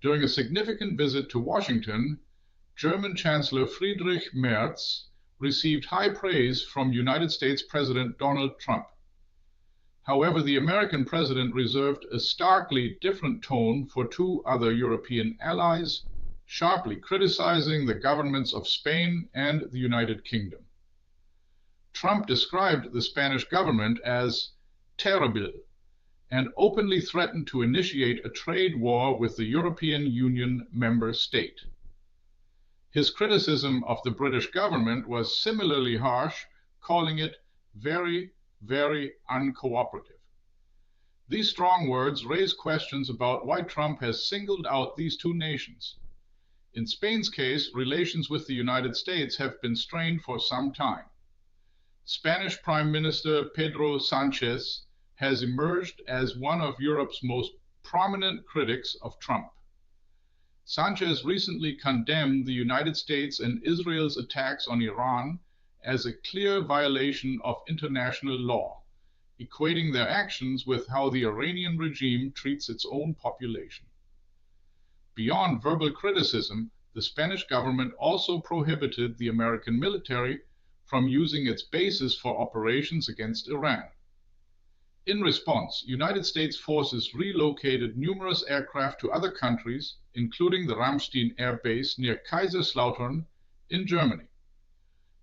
During a significant visit to Washington, German Chancellor Friedrich Merz received high praise from United States President Donald Trump. However, the American president reserved a starkly different tone for two other European allies, sharply criticizing the governments of Spain and the United Kingdom. Trump described the Spanish government as terrible and openly threatened to initiate a trade war with the European Union member state. His criticism of the British government was similarly harsh, calling it very, very uncooperative. These strong words raise questions about why Trump has singled out these two nations. In Spain's case, relations with the United States have been strained for some time. Spanish Prime Minister Pedro Sánchez has emerged as one of Europe's most prominent critics of Trump. Sánchez recently condemned the United States and Israel's attacks on Iran as a clear violation of international law, equating their actions with how the Iranian regime treats its own population. Beyond verbal criticism, the Spanish government also prohibited the American military from using its bases for operations against Iran. In response, United States forces relocated numerous aircraft to other countries, including the Ramstein Air Base near Kaiserslautern in Germany.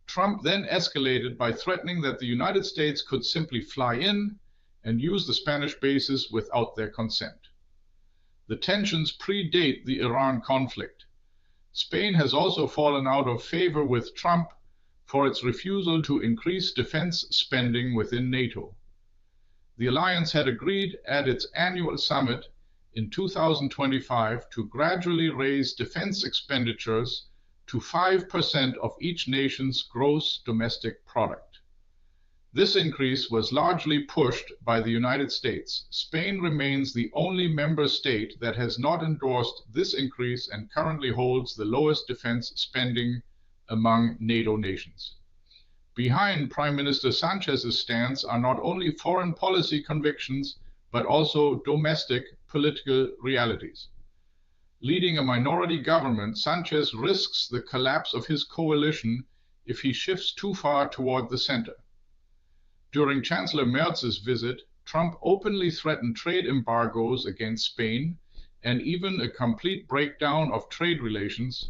Trump then escalated by threatening that the United States could simply fly in and use the Spanish bases without their consent. The tensions predate the Iran conflict. Spain has also fallen out of favor with Trump for its refusal to increase defense spending within NATO. The alliance had agreed at its annual summit in 2025 to gradually raise defense expenditures to 5% of each nation's gross domestic product. This increase was largely pushed by the United States. Spain remains the only member state that has not endorsed this increase and currently holds the lowest defense spending among NATO nations. Behind Prime Minister Sánchez's stance are not only foreign policy convictions, but also domestic political realities. Leading a minority government, Sánchez risks the collapse of his coalition if he shifts too far toward the center. During Chancellor Merz's visit, Trump openly threatened trade embargoes against Spain and even a complete breakdown of trade relations.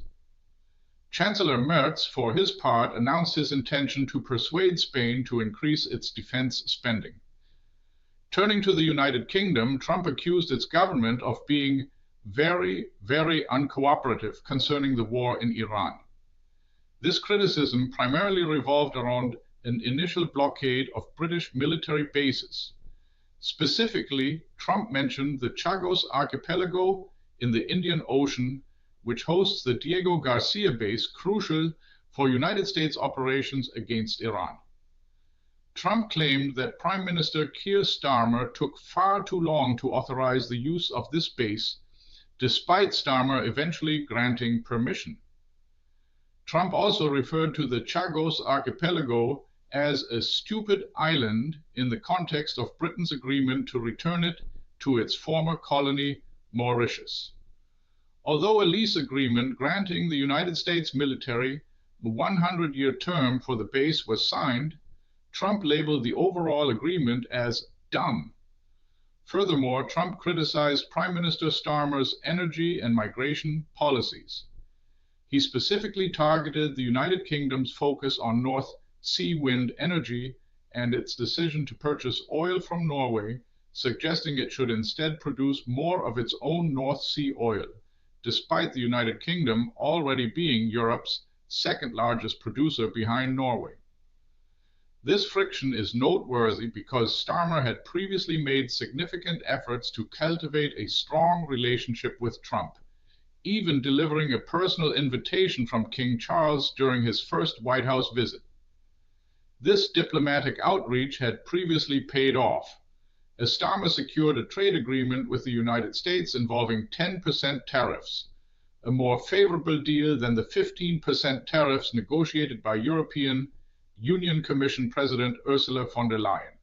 Chancellor Merz, for his part, announced his intention to persuade Spain to increase its defense spending. Turning to the United Kingdom, Trump accused its government of being very, very uncooperative concerning the war in Iran. This criticism primarily revolved around an initial blockade of British military bases. Specifically, Trump mentioned the Chagos Archipelago in the Indian Ocean, which hosts the Diego Garcia base, crucial for United States operations against Iran. Trump claimed that Prime Minister Keir Starmer took far too long to authorize the use of this base, despite Starmer eventually granting permission. Trump also referred to the Chagos Archipelago as a stupid island in the context of Britain's agreement to return it to its former colony, Mauritius. Although a lease agreement granting the United States military a 100-year term for the base was signed, Trump labeled the overall agreement as dumb. Furthermore, Trump criticized Prime Minister Starmer's energy and migration policies. He specifically targeted the United Kingdom's focus on North Sea wind energy and its decision to purchase oil from Norway, suggesting it should instead produce more of its own North Sea oil, despite the United Kingdom already being Europe's second-largest producer behind Norway. This friction is noteworthy because Starmer had previously made significant efforts to cultivate a strong relationship with Trump, even delivering a personal invitation from King Charles during his first White House visit. This diplomatic outreach had previously paid off, as Starmer secured a trade agreement with the United States involving 10% tariffs, a more favorable deal than the 15% tariffs negotiated by European Union Commission President Ursula von der Leyen.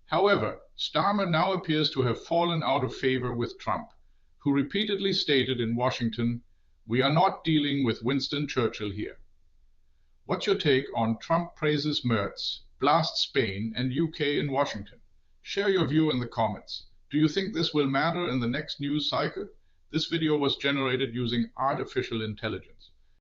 However, Starmer now appears to have fallen out of favor with Trump, who repeatedly stated in Washington, "We are not dealing with Winston Churchill here." What's your take on Trump Praises Merz, Blast Spain, and UK in Washington? Share your view in the comments. Do you think this will matter in the next news cycle? This video was generated using artificial intelligence.